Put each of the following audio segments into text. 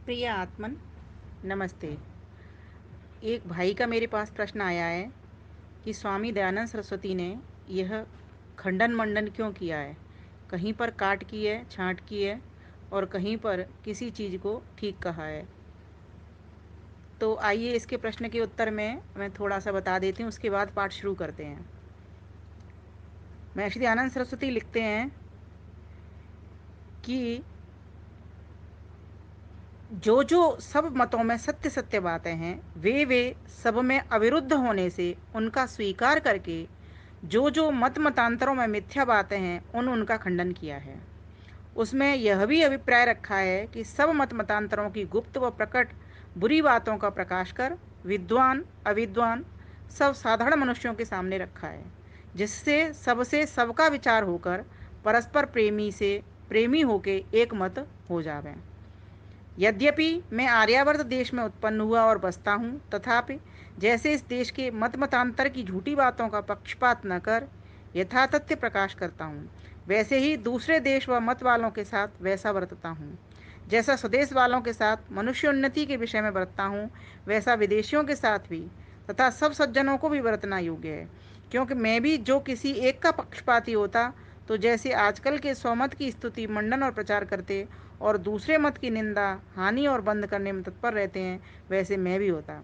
प्रिय आत्मन, नमस्ते। एक भाई का मेरे पास प्रश्न आया है कि स्वामी दयानंद सरस्वती ने यह खंडन मंडन क्यों किया है। कहीं पर काट की है, छांट की है और कहीं पर किसी चीज़ को ठीक कहा है। तो आइए इसके प्रश्न के उत्तर में मैं थोड़ा सा बता देती हूँ, उसके बाद पाठ शुरू करते हैं। महर्षि दयानंद सरस्वती लिखते हैं कि जो जो सब मतों में सत्य सत्य बातें हैं, वे सब में अविरुद्ध होने से उनका स्वीकार करके जो जो मत मतांतरों में मिथ्या बातें हैं उनका खंडन किया है। उसमें यह भी अभिप्राय रखा है कि सब मत मतांतरों की गुप्त व प्रकट बुरी बातों का प्रकाश कर विद्वान अविद्वान सब साधारण मनुष्यों के सामने रखा है, जिससे सबसे सबका विचार होकर परस्पर प्रेमी से प्रेमी होके एक मत हो जावे। यद्यपि मैं आर्यावर्त देश में उत्पन्न हुआ और बसता हूँ, तथापि जैसे इस देश के मत मतांतर की झूठी बातों का पक्षपात न कर यथातथ्य प्रकाश करता हूँ, वैसे ही दूसरे देश व मत वालों के साथ वैसा बरतता हूँ। जैसा स्वदेश वालों के साथ मनुष्य उन्नति के विषय में बरतता हूँ, वैसा विदेशियों के साथ भी तथा सब सज्जनों को भी बरतना योग्य है। क्योंकि मैं भी जो किसी एक का पक्षपाती होता, तो जैसे आजकल के स्वमत की स्तुति मंडन और प्रचार करते और दूसरे मत की निंदा हानि और बंद करने में तत्पर रहते हैं, वैसे मैं भी होता।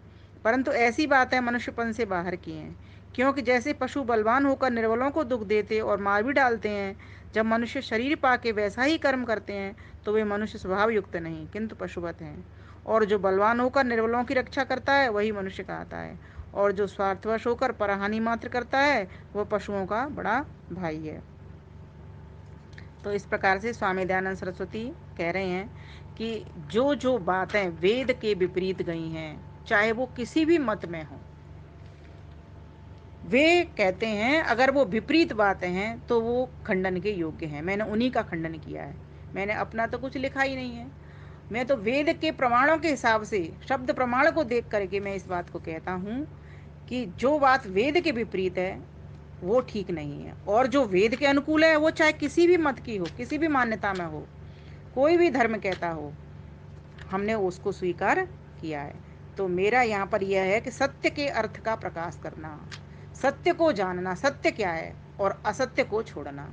परंतु ऐसी बातें मनुष्यपन से बाहर की हैं। क्योंकि जैसे पशु बलवान होकर निर्बलों को दुख देते और मार भी डालते हैं, जब मनुष्य शरीर पाके वैसा ही कर्म करते हैं तो वे मनुष्य स्वभाव युक्त नहीं किंतु पशुवत हैं। और जो बलवान होकर निर्बलों की रक्षा करता है वही मनुष्य कहलाता है, और जो स्वार्थवश होकर परहानि मात्र करता है वह पशुओं का बड़ा भाई है। तो इस प्रकार से स्वामी दयानंद सरस्वती कह रहे हैं कि जो जो बातें वेद के विपरीत गई हैं, चाहे वो किसी भी मत में हो, वे कहते हैं अगर वो विपरीत बातें हैं तो वो खंडन के योग्य हैं। मैंने उन्हीं का खंडन किया है, मैंने अपना तो कुछ लिखा ही नहीं है। मैं तो वेद के प्रमाणों के हिसाब से शब्द प्रमाण को देख करके मैं इस बात को कहता हूँ कि जो बात वेद के विपरीत है वो ठीक नहीं है, और जो वेद के अनुकूल है वो चाहे किसी भी मत की हो, किसी भी मान्यता में हो, कोई भी धर्म कहता हो, हमने उसको स्वीकार किया है। तो मेरा यहाँ पर यह है कि सत्य के अर्थ का प्रकाश करना, सत्य को जानना, सत्य क्या है, और असत्य को छोड़ना,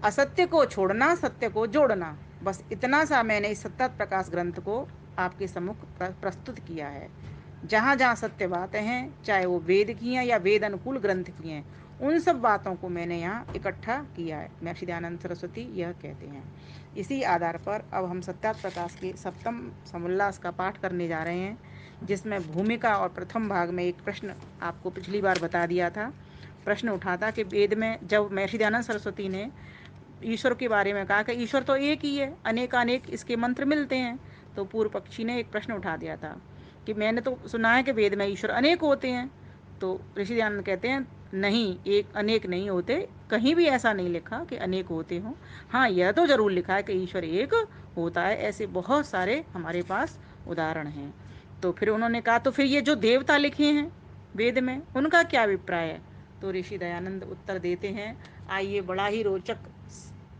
असत्य को छोड़ना, सत्य को जोड़ना, बस इतना सा मैंने इस सत्य प्रकाश ग्रंथ को आपके सम्मुख प्रस्तुत किया है। जहाँ जहाँ सत्य बातें हैं, चाहे वो वेद की हैं या वेद अनुकूल ग्रंथ की हैं, उन सब बातों को मैंने यहाँ इकट्ठा किया है। महर्षि दयानंद सरस्वती यह कहते हैं। इसी आधार पर अब हम सत्या प्रकाश के सप्तम समुल्लास का पाठ करने जा रहे हैं, जिसमें भूमिका और प्रथम भाग में एक प्रश्न आपको पिछली बार बता दिया था। प्रश्न उठा था कि वेद में जब महर्षि दयानंद सरस्वती ने ईश्वर के बारे में कहा कि ईश्वर तो एक ही है, अनेकानेक इसके मंत्र मिलते हैं, तो पूर्व पक्षी ने एक प्रश्न उठा दिया था कि मैंने तो सुना है कि वेद में ईश्वर अनेक होते हैं। तो ऋषि दयानंद कहते हैं नहीं, एक अनेक नहीं होते, कहीं भी ऐसा नहीं लिखा कि अनेक होते हों। हाँ, यह तो जरूर लिखा है कि ईश्वर एक होता है। ऐसे बहुत सारे हमारे पास उदाहरण हैं। तो फिर उन्होंने कहा तो फिर ये जो देवता लिखे हैं वेद में उनका क्या अभिप्राय है। तो ऋषि दयानंद उत्तर देते हैं। आइए, बड़ा ही रोचक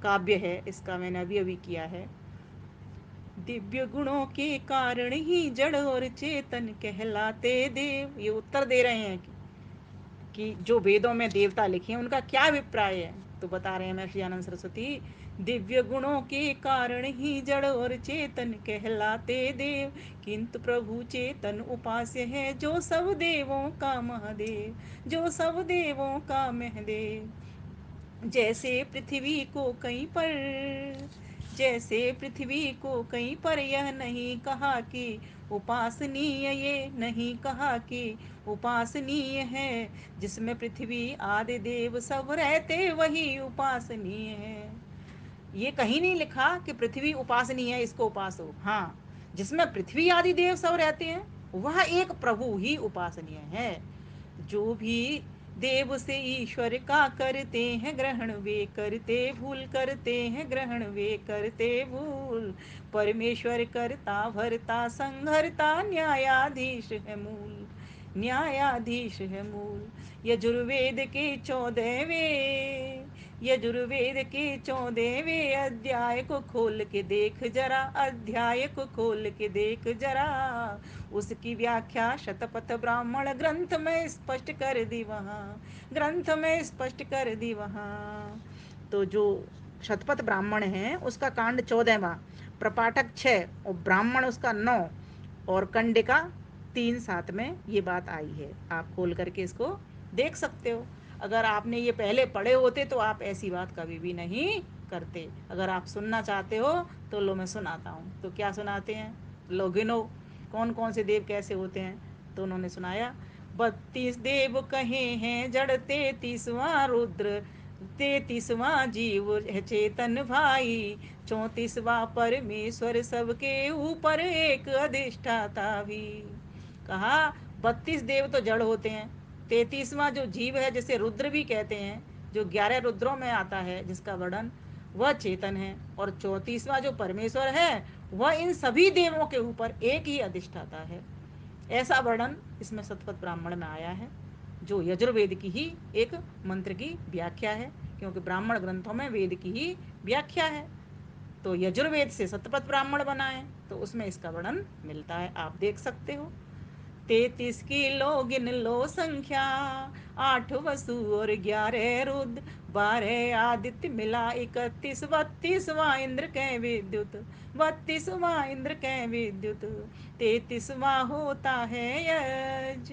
काव्य है, इसका मैंने अभी अभी किया है। दिव्य गुणों के कारण ही जड़ और चेतन कहलाते देव, ये उत्तर दे रहे हैं कि जो वेदों में देवता लिखे हैं उनका क्या अभिप्राय है। तो बता रहे हैं महर्षि आनंद सरस्वती, दिव्य गुणों के कारण ही जड़ और चेतन कहलाते देव, किंतु प्रभु चेतन उपास्य है जो सब देवों का महादेव, जो सब देवों का महदेव। जैसे पृथ्वी को कहीं पर, जैसे पृथ्वी को कहीं पर यह नहीं कहा कि उपासनीय, ये नहीं कहा कि उपासनीय है, जिसमें पृथ्वी आदि देव सब रहते वही उपासनीय है। ये कहीं नहीं लिखा कि पृथ्वी उपासनीय है, इसको उपासो। हाँ, जिसमें पृथ्वी आदि देव सब रहते हैं वह एक प्रभु ही उपासनीय है। जो भी देव से ईश्वर का करते हैं ग्रहण, वे करते भूल, करते हैं ग्रहण वे करते भूल, परमेश्वर करता भरता संघरता न्यायाधीश है मूल, न्यायाधीश है मूल। यजुर्वेद के 14वें यजुर्वेद के 14वें अध्याय को खोल के देख जरा, अध्याय को खोल के देख जरा, उसकी व्याख्या शतपथ ब्राह्मण ग्रंथ में स्पष्ट कर दी वहाँ, ग्रंथ में स्पष्ट कर दी वहाँ। तो जो शतपथ ब्राह्मण है उसका कांड 14वां, प्रपाठक 6 और ब्राह्मण उसका 9 और कंडिका 3-7 में ये बात आई है। आप खोल करके इसको देख सकते हो। अगर आपने ये पहले पढ़े होते तो आप ऐसी बात कभी भी नहीं करते। अगर आप सुनना चाहते हो तो लो मैं सुनाता हूँ। तो क्या सुनाते हैं, लो गिनो कौन कौन से देव कैसे होते हैं। तो उन्होंने सुनाया, 32 देव कहे हैं जड़, 33वां रुद्र, 33वां जीव है चेतन भाई, 34वां परमेश्वर सबके ऊपर एक अधिष्ठाता भी। कहा 32 देव तो जड़ होते हैं, 33वां जो जीव है जिसे रुद्र भी कहते हैं, जो 11 रुद्रों में आता है जिसका वर्णन, वह चेतन है, और 34वां जो परमेश्वर है वह इन सभी देवों के ऊपर एक ही अधिष्ठाता है। ऐसा वर्णन इसमें शतपथ ब्राह्मण में आया है, जो यजुर्वेद की ही एक मंत्र की व्याख्या है, क्योंकि ब्राह्मण ग्रंथों में वेद की ही व्याख्या है। तो यजुर्वेद से शतपथ ब्राह्मण बना है, तो उसमें इसका वर्णन मिलता है, आप देख सकते हो। 33 की लो गिन लो संख्या, 8 वसु और 11 रुद्र, 12 आदित्य मिला 31, 32वां इंद्र के विद्युत, 32वां इंद्र के विद्युत, 33वां होता है यज,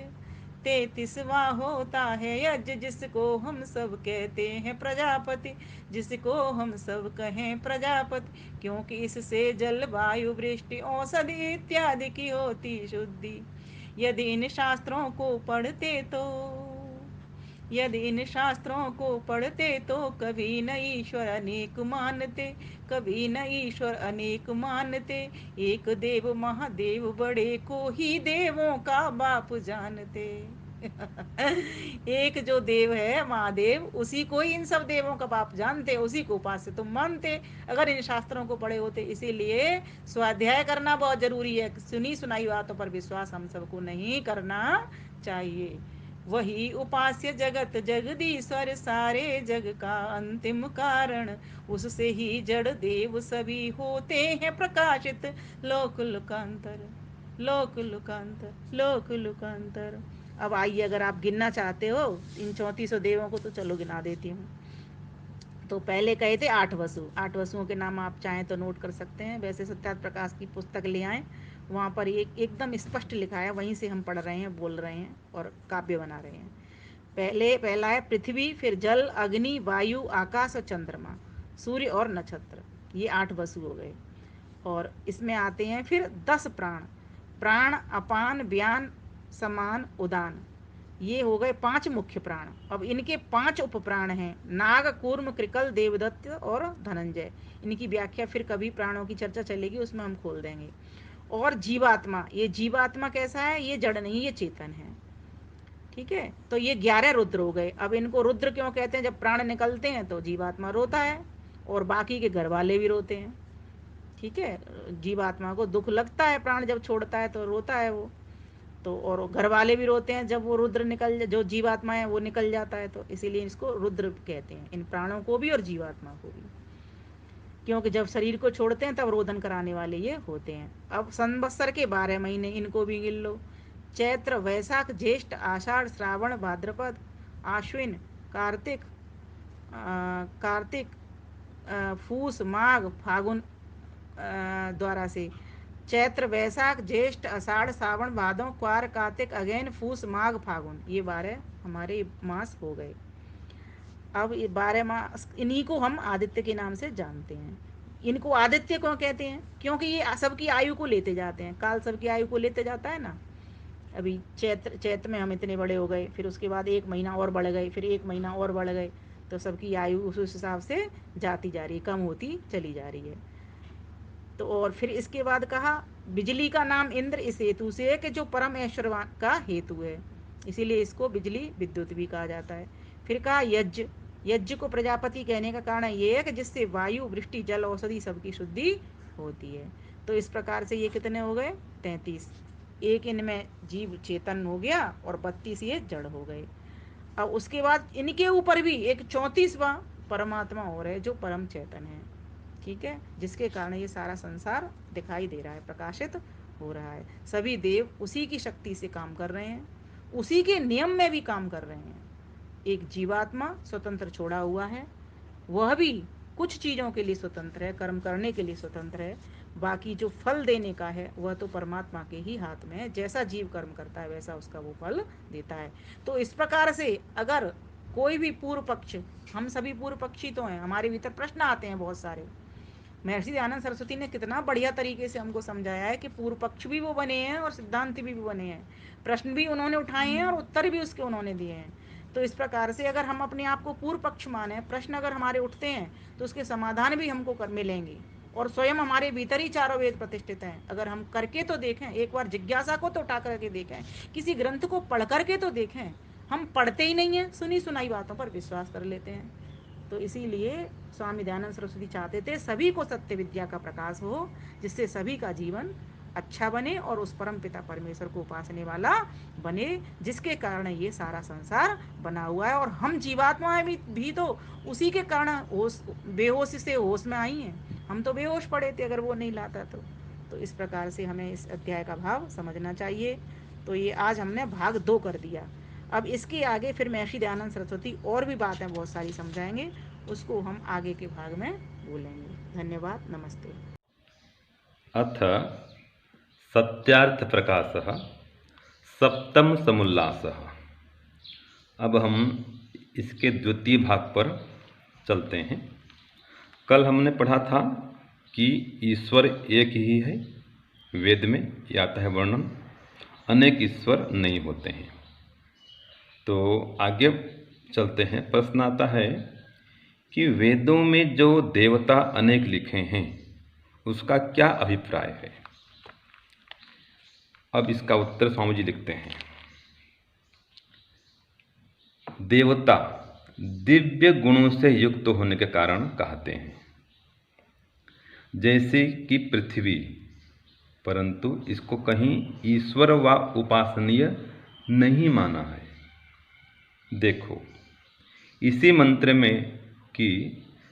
33वां होता है यज, जिसको हम सब कहते हैं प्रजापति, जिसको हम सब कहें प्रजापति, क्योंकि इससे जल वायु वृष्टि औषधि इत्यादि की होती शुद्धि। यदि इन शास्त्रों को पढ़ते तो, यदि इन शास्त्रों को पढ़ते तो कभी न ईश्वर अनेक मानते, कभी न ईश्वर अनेक मानते, एक देव महादेव बड़े को ही देवों का बाप जानते। एक जो देव है महादेव, उसी को ही इन सब देवों का बाप जानते, उसी को उपास्य तुम मानते अगर इन शास्त्रों को पढ़े होते। इसीलिए स्वाध्याय करना बहुत जरूरी है, सुनी सुनाई बातों पर विश्वास हम सबको नहीं करना चाहिए। वही उपास्य जगत जगदीश्वर, सारे जग का अंतिम कारण, उससे ही जड़ देव सभी होते हैं प्रकाशित, लोक लुकांतर, लोक लुकांतर, लोक लुकांतर। अब आइए, अगर आप गिनना चाहते हो इन 3400 देवों को तो चलो गिना देती हूँ। तो पहले कहे थे 8 वसु, 8 वसुओं के नाम आप चाहें तो नोट कर सकते हैं। वैसे सत्यार्थ प्रकाश की पुस्तक ले आए, वहाँ पर एकदम स्पष्ट लिखा है, वहीं से हम पढ़ रहे हैं, बोल रहे हैं और काव्य बना रहे हैं। पहला है पृथ्वी, फिर जल, अग्नि, वायु, आकाश और चंद्रमा, सूर्य और नक्षत्र, ये 8 वसु हो गए। और इसमें आते हैं फिर 10 प्राण, प्राण, अपान, व्यान, समान, उदान, ये हो गए 5 मुख्य प्राण। अब इनके 5 उप प्राण हैं, नाग, कूर्म, कृकल, देवदत्त और धनंजय। इनकी व्याख्या फिर कभी प्राणों की चर्चा चलेगी, उसमें हम खोल देंगे। और जीवात्मा, ये जीवात्मा कैसा है, ये जड़ नहीं, ये चेतन है। ठीक है, तो ये 11 रुद्र हो गए। अब इनको रुद्र क्यों कहते हैं, जब प्राण निकलते हैं तो जीवात्मा रोता है और बाकी के घर वाले भी रोते हैं। ठीक है, जीवात्मा को दुख लगता है, प्राण जब छोड़ता है तो रोता है वो। तो और घर वाले भी रोते हैं जब वो रुद्र जो जीवात्मा है वो निकल जाता है, तो इसीलिए इसको रुद्र कहते हैं, इन प्राणों को भी और जीवात्मा को भी, क्योंकि जब शरीर को छोड़ते हैं तब रोदन कराने वाले ये होते हैं। अब संवत्सर के 12 महीने, इनको भी गिन लो। चैत्र, वैशाख, ज्येष्ठ, आषाढ़, श्रावण, भाद्रपद, आश्विन, कार्तिक, कार्तिक, फूस, माघ, फागुन, द्वारा से चैत्र, वैशाख, ज्येष्ठ, आषाढ़, सावन, भादों, क्वार, कार्तिक, अगेन, फूस, माघ, फागुन, ये 12 हमारे मास हो गए। अब ये 12 मास, इन्हीं को हम आदित्य के नाम से जानते हैं। इनको आदित्य क्यों कहते हैं, क्योंकि ये सबकी आयु को लेते जाते हैं, काल सबकी आयु को लेते जाता है ना। अभी चैत्र में हम इतने बड़े हो गए, फिर उसके बाद 1 महीना और बढ़ गए, फिर 1 महीना और बढ़ गए, तो सबकी आयु उस हिसाब से जाती जा रही है, कम होती चली जा रही है। तो और फिर इसके बाद कहा, बिजली का नाम इंद्र इस हेतु से है कि जो परम ऐश्वर्यवान का हेतु है, इसीलिए इसको बिजली विद्युत भी कहा जाता है। फिर कहा यज्ञ, यज्ञ को प्रजापति कहने का कारण ये है कि जिससे वायु, वृष्टि, जल, औषधि सबकी शुद्धि होती है। तो इस प्रकार से ये कितने हो गए, 33। एक इनमें जीव चेतन हो गया और 32 ये जड़ हो गए। अब उसके बाद इनके ऊपर भी एक 34वां परमात्मा और है जो परम चैतन्य है, ठीक है, जिसके कारण ये सारा संसार दिखाई दे रहा है, प्रकाशित हो रहा है। सभी देव उसी की शक्ति से काम कर रहे हैं, उसी के नियम में भी काम कर रहे हैं। एक जीवात्मा स्वतंत्र छोड़ा हुआ है, वह भी कुछ चीज़ों के लिए स्वतंत्र है, कर्म करने के लिए स्वतंत्र है, बाकी जो फल देने का है वह तो परमात्मा के ही हाथ में है। जैसा जीव कर्म करता है वैसा उसका वो फल देता है। तो इस प्रकार से अगर कोई भी पूर्व पक्ष, हम सभी पूर्व पक्षी तो हैं, हमारे भीतर प्रश्न आते हैं बहुत सारे। महर्षि दयानंद सरस्वती ने कितना बढ़िया तरीके से हमको समझाया है कि पूर्व पक्ष भी वो बने हैं और सिद्धांत भी बने हैं, प्रश्न भी उन्होंने उठाए हैं और उत्तर भी उसके उन्होंने दिए हैं। तो इस प्रकार से अगर हम अपने आप को पूर्व पक्ष माने, प्रश्न अगर हमारे उठते हैं तो उसके समाधान भी हमको कर मिलेंगे। और स्वयं हमारे भीतर ही चारों वेद प्रतिष्ठित हैं, अगर हम करके तो देखें, एक बार जिज्ञासा को तो उठा करके देखें, किसी ग्रंथ को पढ़ करके तो देखें। हम पढ़ते ही नहीं हैं, सुनी सुनाई बातों पर विश्वास कर लेते हैं। तो इसीलिए स्वामी दयानंद सरस्वती चाहते थे सभी को सत्य विद्या का प्रकाश हो, जिससे सभी का जीवन अच्छा बने और उस परम पिता परमेश्वर को उपासने वाला बने, जिसके कारण ये सारा संसार बना हुआ है। और हम जीवात्माएं भी तो उसी के कारण होश, बेहोश से होश में आई हैं। हम तो बेहोश पड़े थे अगर वो नहीं लाता तो इस प्रकार से हमें इस अध्याय का भाव समझना चाहिए। तो ये आज हमने भाग 2 कर दिया। अब इसके आगे फिर महर्षि दयानंद सरस्वती और भी बातें बहुत सारी समझाएंगे, उसको हम आगे के भाग में बोलेंगे। धन्यवाद, नमस्ते। अथ सत्यार्थ प्रकाशः सप्तम समुल्लासः। अब हम इसके द्वितीय भाग पर चलते हैं। कल हमने पढ़ा था कि ईश्वर एक ही है, वेद में ये आता है वर्णन, अनेक ईश्वर नहीं होते हैं। तो आगे चलते हैं। प्रश्न आता है कि वेदों में जो देवता अनेक लिखे हैं उसका क्या अभिप्राय है। अब इसका उत्तर स्वामी जी लिखते हैं। देवता दिव्य गुणों से युक्त होने के कारण कहते हैं, जैसे कि पृथ्वी, परंतु इसको कहीं ईश्वर व उपासनीय नहीं माना है। देखो इसी मंत्र में कि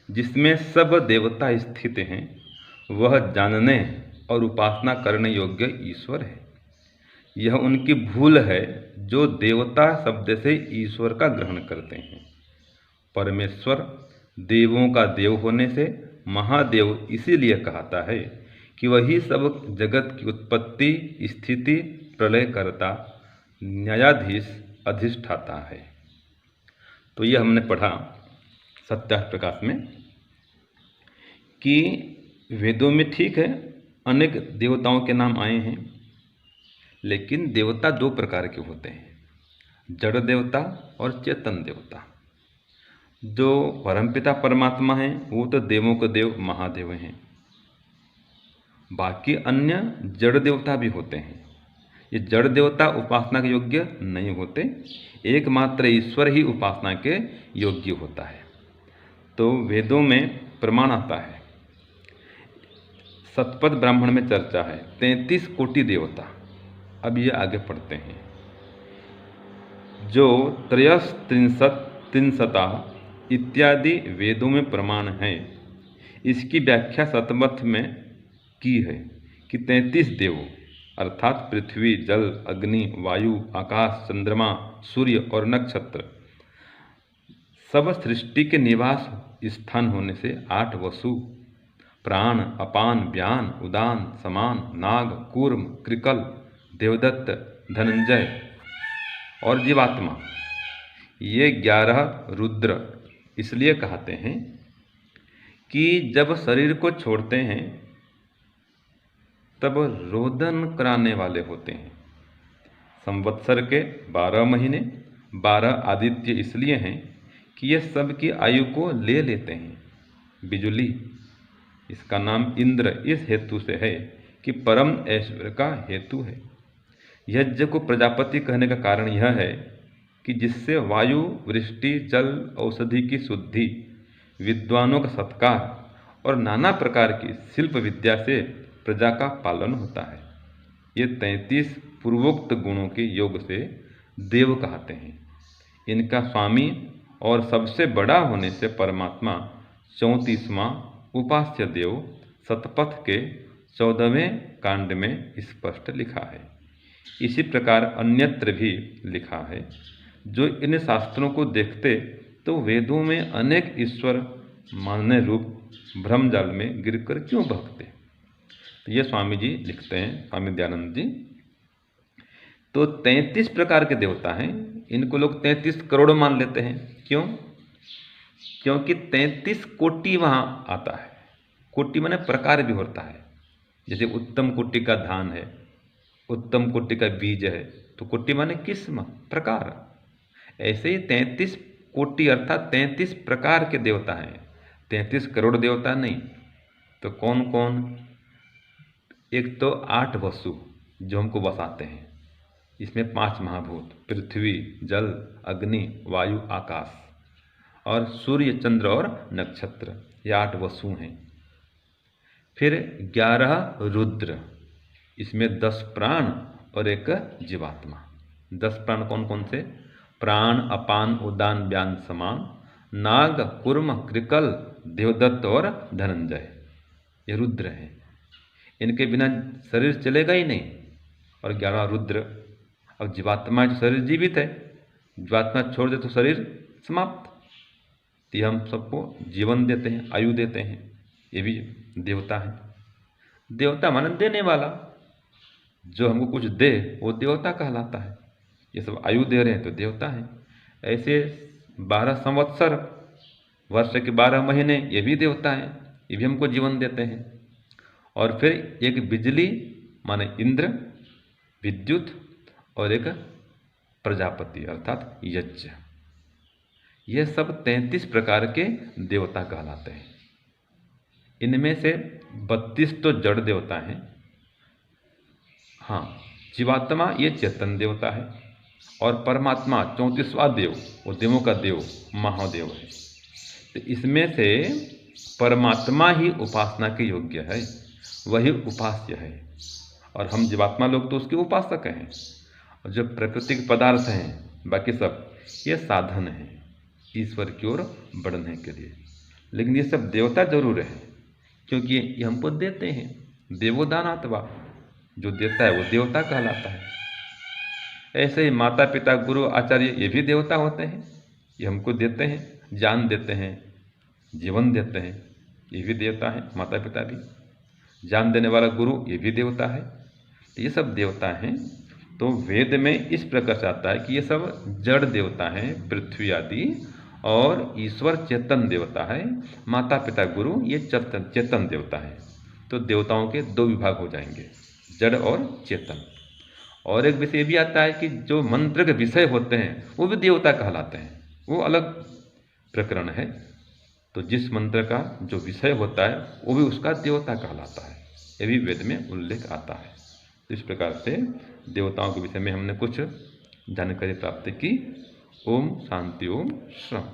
जिसमें सब देवता स्थित हैं वह जानने और उपासना करने योग्य ईश्वर है। यह उनकी भूल है जो देवता शब्द से ईश्वर का ग्रहण करते हैं। परमेश्वर देवों का देव होने से महादेव इसीलिए कहता है कि वही सब जगत की उत्पत्ति, स्थिति, प्रलय करता, न्यायाधीश, अधिष्ठाता है। तो यह हमने पढ़ा सत्यार्थ प्रकाश में कि वेदों में ठीक है अनेक देवताओं के नाम आए हैं, लेकिन देवता दो प्रकार के होते हैं, जड़ देवता और चेतन देवता। जो परमपिता परमात्मा हैं वो तो देवों के देव महादेव हैं। बाकी अन्य जड़ देवता भी होते हैं। ये जड़ देवता उपासना के योग्य नहीं होते, एकमात्र ईश्वर ही उपासना के योग्य होता है। तो वेदों में प्रमाण आता है, शतपथ ब्राह्मण में चर्चा है 33 कोटि देवता। अब ये आगे पढ़ते हैं। जो त्रयस्त्रिंशता इत्यादि वेदों में प्रमाण है, इसकी व्याख्या शतपथ में की है कि 33 देवों अर्थात पृथ्वी, जल, अग्नि, वायु, आकाश, चंद्रमा, सूर्य और नक्षत्र सब सृष्टि के निवास स्थान होने से 8 वसु, प्राण, अपान, व्यान, उदान, समान, नाग, कूर्म, कृकल, देवदत्त, धनंजय और जीवात्मा, ये 11 रुद्र इसलिए कहते हैं कि जब शरीर को छोड़ते हैं तब रोदन कराने वाले होते हैं। संवत्सर के 12 महीने 12 आदित्य इसलिए हैं कि ये सबकी आयु को ले लेते हैं। बिजुली, इसका नाम इंद्र इस हेतु से है कि परम ऐश्वर्य का हेतु है। यज्ञ को प्रजापति कहने का कारण यह है कि जिससे वायु, वृष्टि, जल, औषधि की शुद्धि, विद्वानों का सत्कार और नाना प्रकार की शिल्प विद्या से प्रजा का पालन होता है। ये 33 पूर्वोक्त गुणों के योग से देव कहते हैं। इनका स्वामी और सबसे बड़ा होने से परमात्मा 34वां उपास्य देव शतपथ के 14वें कांड में स्पष्ट लिखा है। इसी प्रकार अन्यत्र भी लिखा है। जो इन शास्त्रों को देखते तो वेदों में अनेक ईश्वर मानने रूप भ्रमजाल में गिरकर क्यों बहकते। तो ये स्वामी जी लिखते हैं, स्वामी दयानंद जी। तो 33 प्रकार के देवता हैं। इनको लोग 33 करोड़ मान लेते हैं। क्यों? क्योंकि 33 कोटि वहाँ आता है। कोटि माने प्रकार भी होता है। जैसे उत्तम कोटि का धान है, उत्तम कोटि का बीज है, तो कोटि माने किस्म, प्रकार। ऐसे ही 33 कोटि अर्थात 33 प्रकार के देवता हैं, 33 करोड़ देवता नहीं। तो कौन कौन? एक तो 8 वसु जो हमको बसाते हैं, इसमें 5 महाभूत पृथ्वी, जल, अग्नि, वायु, आकाश, और सूर्य, चंद्र और नक्षत्र, ये 8 वसु हैं। फिर 11 रुद्र, इसमें 10 प्राण और एक जीवात्मा। 10 प्राण कौन कौन से? प्राण, अपान, उदान, व्यान, समान, नाग, कुर्म, कृकल, देवदत्त और धनंजय, ये रुद्र हैं। इनके बिना शरीर चलेगा ही नहीं। और 11 रुद्र। अब जीवात्मा जो शरीर जीवित है, जीवात्मा छोड़ दे तो शरीर समाप्त। तो ये हम सबको जीवन देते हैं, आयु देते हैं, ये भी देवता हैं। देवता माने देने वाला, जो हमको कुछ दे वो देवता कहलाता है। ये सब आयु दे रहे हैं तो देवता हैं। ऐसे 12 संवत्सर, वर्ष के 12 महीने, ये भी देवता हैं, ये भी हमको जीवन देते हैं। और फिर एक बिजली माने इंद्र, विद्युत, और एक प्रजापति अर्थात यज्ञ। ये सब 33 प्रकार के देवता कहलाते हैं। इनमें से 32 तो जड़ देवता हैं। हाँ, जीवात्मा ये चेतन देवता है, और परमात्मा 34वां देव, वो देवों का देव महादेव है। तो इसमें से परमात्मा ही उपासना के योग्य है, वही उपास्य है। और हम जीवात्मा लोग तो उसके उपासक हैं। और जो प्राकृतिक पदार्थ हैं, बाकी सब ये साधन हैं ईश्वर की ओर बढ़ने के लिए। लेकिन ये सब देवता जरूर है, क्योंकि ये हमको देते हैं। देवोदानात्वा, जो देता है वो देवता कहलाता है। ऐसे ही माता पिता, गुरु, आचार्य, ये भी देवता होते हैं। ये हमको देते हैं, ज्ञान देते हैं, जीवन देते हैं, ये भी देवता है। माता पिता भी, ज्ञान देने वाला गुरु, ये भी देवता है। तो ये सब देवता हैं। तो वेद में इस प्रकार से आता है कि ये सब जड़ देवता हैं, पृथ्वी आदि, और ईश्वर चेतन देवता है। माता पिता, गुरु, ये चेतन देवता है। तो देवताओं के 2 विभाग हो जाएंगे, जड़ और चेतन। और एक विषय भी आता है कि जो मंत्र के विषय होते हैं वो भी देवता कहलाते हैं, वो अलग प्रकरण है। तो जिस मंत्र का जो विषय होता है वो भी उसका देवता कहलाता है, ये भी वेद में उल्लेख आता है। तो इस प्रकार से देवताओं के विषय में हमने कुछ जानकारी प्राप्त की। ओम शांति, ओम श्रम।